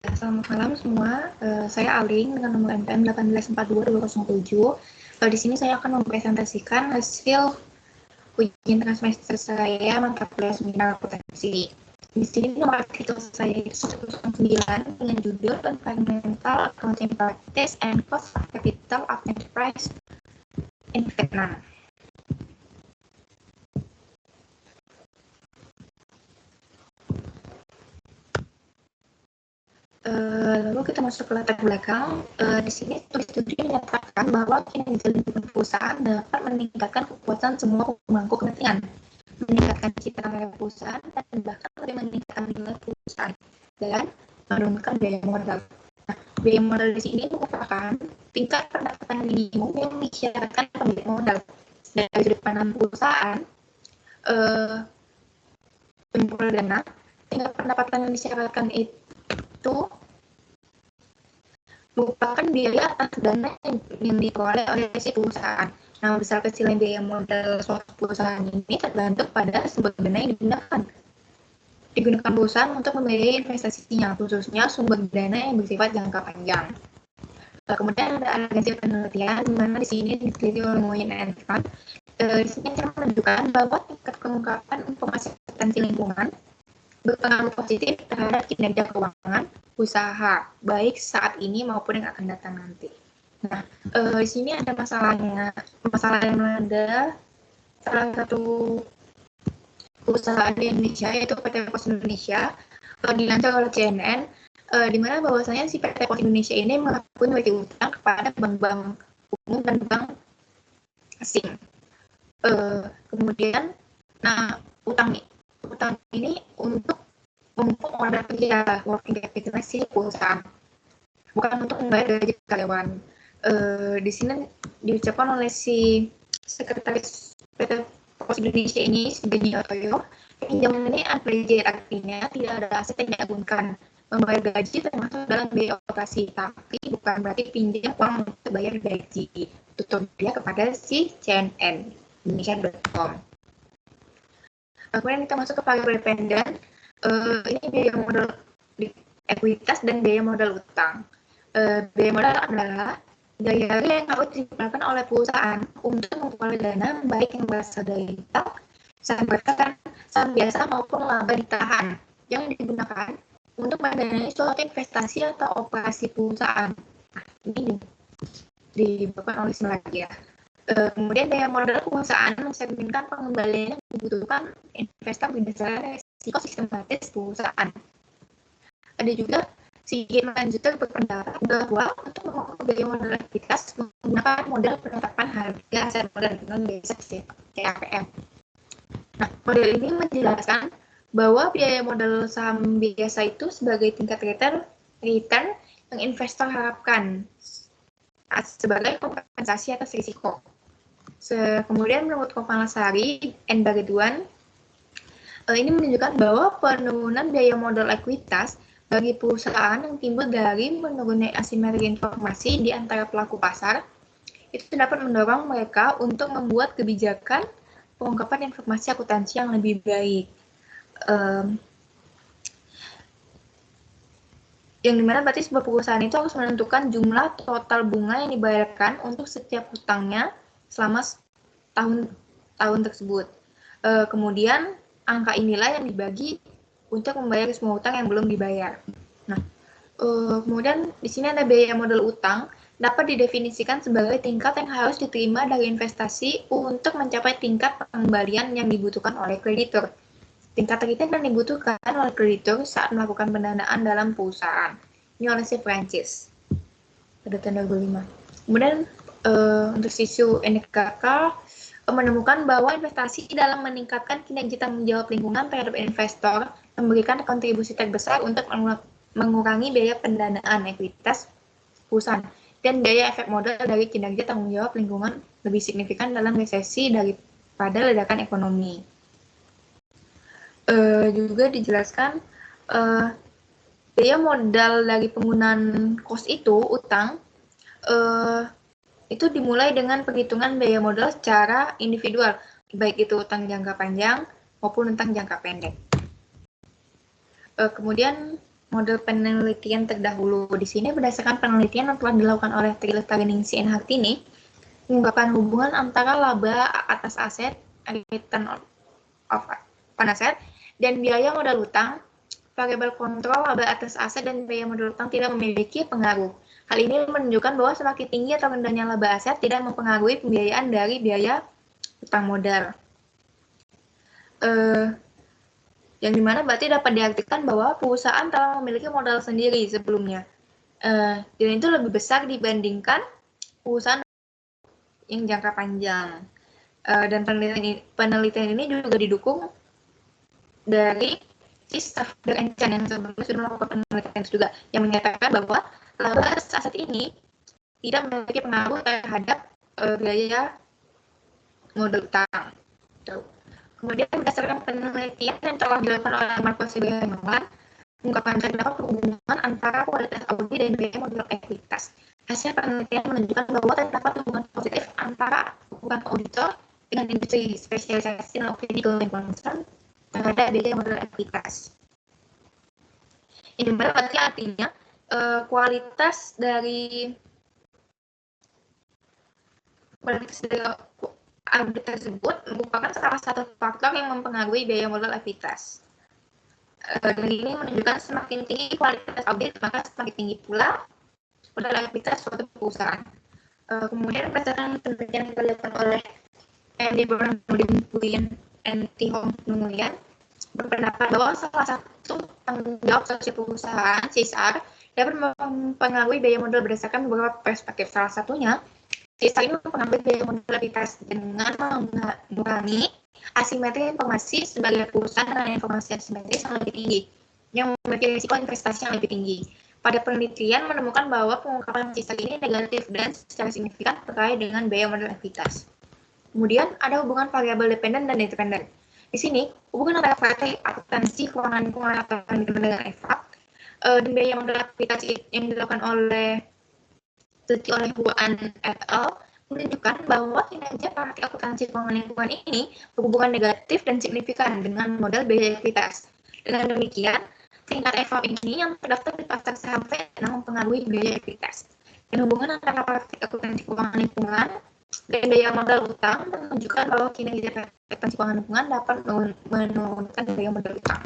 Selamat malam semua. Saya Aling dengan nomor NPM 1842207. Di sini saya akan mempresentasikan hasil ujian tengah semester saya mata kuliah seminar akuntansi. Di sini nomor artikel saya itu 109 dengan judul Fundamental Accounting Practice and Cost of Capital of Enterprise in Vietnam. Lalu kita masuk ke latar belakang. Di sini studi menyatakan bahwa kinerja lingkungan perusahaan dapat meningkatkan kepuasan semua pemangku kepentingan, meningkatkan citra merek perusahaan, dan bahkan lebih meningkatkan nilai perusahaan dan menurunkan biaya modal. Nah, biaya modal di sini merupakan tingkat pendapatan minimum yang disyaratkan pemilik modal. Dari sudut pandang perusahaan, pengumpul dana, tingkat pendapatan yang disyaratkan itu merupakan biaya atas dana yang diperoleh oleh si perusahaan. Nah, besar kecilnya biaya modal suatu perusahaan ini tergantung pada sumber dana yang digunakan perusahaan untuk membiayai investasinya, khususnya sumber dana yang bersifat jangka panjang. Kemudian ada agensi penelitian, di mana di sini diteliti oleh Nguyen and Tran. Di sini akan menunjukkan bahwa tingkat pengungkapan informasi akuntansi lingkungan berpengaruh positif terhadap kinerja keuangan usaha, baik saat ini maupun yang akan datang nanti. Nah, di sini ada masalah yang ada salah satu perusahaan di Indonesia, yaitu PT Pos Indonesia, dilansir oleh CNN, di mana bahwasanya si PT Pos Indonesia ini mengakui memiliki utang kepada bank-bank umum dan bank asing. Kemudian, nah utang ini untuk memupuk modal kerja, working capital si perusahaan, bukan untuk membayar gaji karyawan. Di sini diucapkan oleh si sekretaris PT Pos Indonesia ini, Sugeng Otoyo, pinjaman ini unpledged, artinya tidak ada aset yang diagunkan. Membayar gaji termasuk dalam biaya operasi, tapi bukan berarti pinjam uang untuk bayar gaji. Tutur dia kepada si CNN Indonesia.com. Kemudian kita masuk ke variabel dependen. Ini biaya modal ekuitas dan biaya modal utang. Biaya modal adalah biaya yang harus digunakan oleh perusahaan untuk memperoleh dana, baik yang berasal dari utang, saham bertahan, saham biasa maupun laba ditahan, yang digunakan untuk mendanai suatu investasi atau operasi perusahaan. Nah, ini dibutuhkan oleh lagi ya. Kemudian biaya modal perusahaan mencerminkan pengembalian yang dibutuhkan investor berdasarkan risiko sistematis perusahaan. Ada juga si lanjutan berpendapat bahwa untuk mengukur biaya modal ekuitas menggunakan model penetapan harga aset modal dengan biasa CAPM. Nah, model ini menjelaskan bahwa biaya modal saham biasa itu sebagai tingkat return yang investor harapkan sebagai kompensasi atas risiko. Kemudian menurut Kopalasari and Bageduan, ini menunjukkan bahwa penurunan biaya modal ekuitas bagi perusahaan yang timbul dari menurunnya asimetri informasi di antara pelaku pasar itu dapat mendorong mereka untuk membuat kebijakan pengungkapan informasi akuntansi yang lebih baik. Yang dimana berarti sebuah perusahaan itu harus menentukan jumlah total bunga yang dibayarkan untuk setiap hutangnya selama tahun tersebut. Kemudian angka inilah yang dibagi untuk membayar semua utang yang belum dibayar. Nah, kemudian di sini ada biaya modal utang dapat didefinisikan sebagai tingkat yang harus diterima dari investasi untuk mencapai tingkat pengembalian yang dibutuhkan oleh kreditur. Tingkat return yang dibutuhkan oleh kreditur saat melakukan pendanaan dalam perusahaan. Ini oleh si Francis pada tahun 2005. Kemudian untuk Sisu NKK menemukan bahwa investasi dalam meningkatkan kinerja tanggung jawab lingkungan terhadap investor memberikan kontribusi terbesar untuk mengurangi biaya pendanaan ekuitas perusahaan dan biaya efek modal dari kinerja tanggung jawab lingkungan lebih signifikan dalam resesi daripada ledakan ekonomi. Juga dijelaskan biaya modal dari penggunaan kos itu, utang, itu dimulai dengan perhitungan biaya modal secara individual, baik itu utang jangka panjang maupun utang jangka pendek. Kemudian model penelitian terdahulu. Di sini berdasarkan penelitian yang telah dilakukan oleh Triletarningsih and Hartini, mengungkapkan hubungan antara laba atas aset, return on asset, dan biaya modal utang. Variabel kontrol laba atas aset dan biaya modal utang tidak memiliki pengaruh. Hal ini menunjukkan bahwa semakin tinggi atau rendahnya laba aset tidak mempengaruhi pembiayaan dari biaya utang modal. Yang dimana berarti dapat diartikan bahwa perusahaan telah memiliki modal sendiri sebelumnya. Dan itu lebih besar dibandingkan perusahaan yang jangka panjang. Dan penelitian ini juga didukung dari si Stafder and Chan yang sebelumnya sudah melakukan penelitian juga, yang menyatakan bahwa laba aset ini tidak memiliki pengaruh terhadap biaya modal utang. Kemudian berdasarkan penelitian yang telah dilakukan oleh Marcos Ibrahimovic, mengungkapkan terdapat hubungan antara kualitas audit dan biaya modal ekuitas. Hasil penelitian menunjukkan bahwa terdapat hubungan positif antara hubungan auditor dengan industri spesialisasi dan opini going concern terhadap biaya modal ekuitas. Ini berarti artinya kualitas dari audit tersebut merupakan salah satu faktor yang mempengaruhi biaya modal ekuitas. Dan ini menunjukkan semakin tinggi kualitas audit, maka semakin tinggi pula modal ekuitas suatu perusahaan. Kemudian berdasarkan penelitian yang dilakukan oleh Andy Bernardin Puyin and Tihong Nguyen, berpendapat bahwa salah satu tanggung jawab sosial perusahaan CSR dapat mempengaruhi biaya modal berdasarkan beberapa perspektif. Salah satunya, CSR ini mempengaruhi biaya modal ekuitas dengan mengurangi asimetri informasi sebagai perusahaan dengan informasi asimetris yang lebih tinggi, yang memiliki risiko investasi yang lebih tinggi. Pada penelitian menemukan bahwa pengungkapan CSR ini negatif dan secara signifikan terkait dengan biaya modal ekuitas. Kemudian ada hubungan variabel dependen dan independen. Di sini, hubungan antara praktek akuntansi keuangan lingkungan atau dengan EFAP dan biaya modal ekuitas yang dilakukan oleh Huan et al. Menunjukkan bahwa kinerja praktik akuntansi keuangan lingkungan ini berhubungan negatif dan signifikan dengan modal biaya ekuitas. Dengan demikian, tingkat EFAP ini yang terdaftar di pasar saham Vietnam mempengaruhi biaya ekuitas. Dan hubungan antara praktik akuntansi keuangan lingkungan dan biaya modal utang menunjukkan bahwa kinerja akuntansi keuangan lingkungan dapat menurunkan biaya modal utang.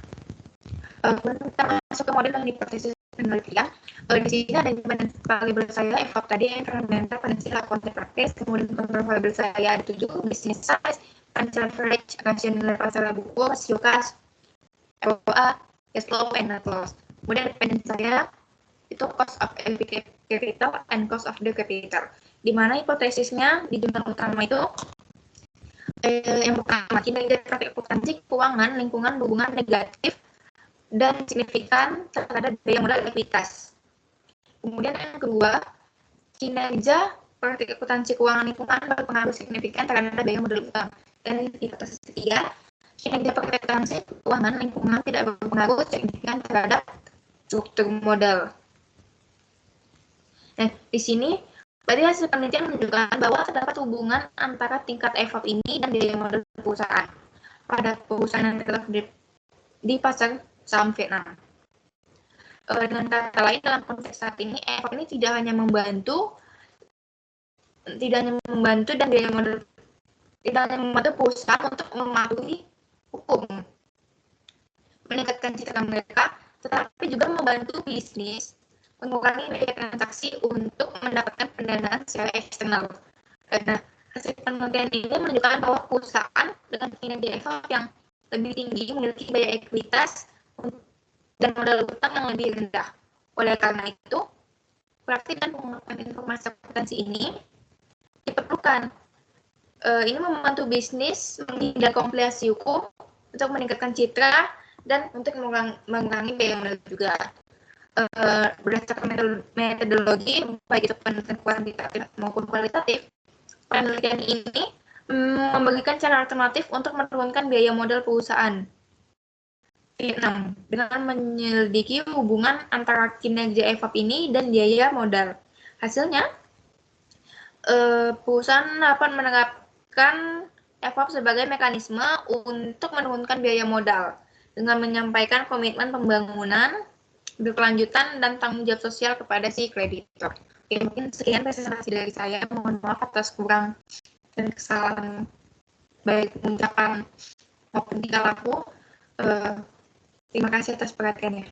Kita masuk ke model yang hipotesis penelitian. Di sini ada variabel saya EFAP tadi, environmental, financial, accounting practice, kemudian kontrol variabel saya ada 7, business size, financial average, rasio nilai pasar buku, rasio kas, ROA, cash flow, and net loss. Kemudian dependen saya itu cost of equity capital and cost of the capital. Di mana hipotesisnya di jumlah utama itu yang pertama, kinerja praktik akuntansi keuangan lingkungan berhubungan negatif dan signifikan terhadap biaya modal ekuitas. Kemudian yang kedua, kinerja praktik akuntansi keuangan lingkungan berpengaruh signifikan terhadap biaya modal utang. Dan hipotesis ketiga, kinerja praktik akuntansi keuangan lingkungan tidak berpengaruh signifikan terhadap struktur modal. Nah, di sini berarti hasil penelitian menunjukkan bahwa terdapat hubungan antara tingkat EFAP ini dan biaya modal perusahaan pada perusahaan yang terdapat di pasar saham Vietnam. Dengan kata lain, dalam konteks saat ini, EFAP ini tidak hanya membantu dan biaya modal, tidak hanya membantu perusahaan untuk mematuhi hukum, meningkatkan citra mereka, tetapi juga membantu bisnis mengurangi biaya transaksi untuk mendapatkan pendanaan secara eksternal. Nah, hasil penelitian ini menunjukkan bahwa perusahaan dengan kinerja EFAP yang lebih tinggi memiliki biaya ekuitas dan modal utang yang lebih rendah. Oleh karena itu, praktik dan pengungkapan informasi akuntansi ini diperlukan. Ini membantu bisnis menghindar komplikasi hukum untuk meningkatkan citra dan untuk mengurangi biaya modal juga. Berdasarkan metodologi, baik itu penelitian kuantitatif maupun kualitatif, penelitian ini memberikan cara alternatif untuk menurunkan biaya modal perusahaan Vietnam dengan menyelidiki hubungan antara kinerja EFAP ini dan biaya modal. Hasilnya, perusahaan dapat menerapkan EFAP sebagai mekanisme untuk menurunkan biaya modal dengan menyampaikan komitmen pembangunan berkelanjutan dan tanggung jawab sosial kepada si kreditor. Oke, mungkin sekian presentasi dari saya. Mohon maaf atas kurang dan kesalahan baik ucapan maupun tingkah laku. Terima kasih atas perhatiannya.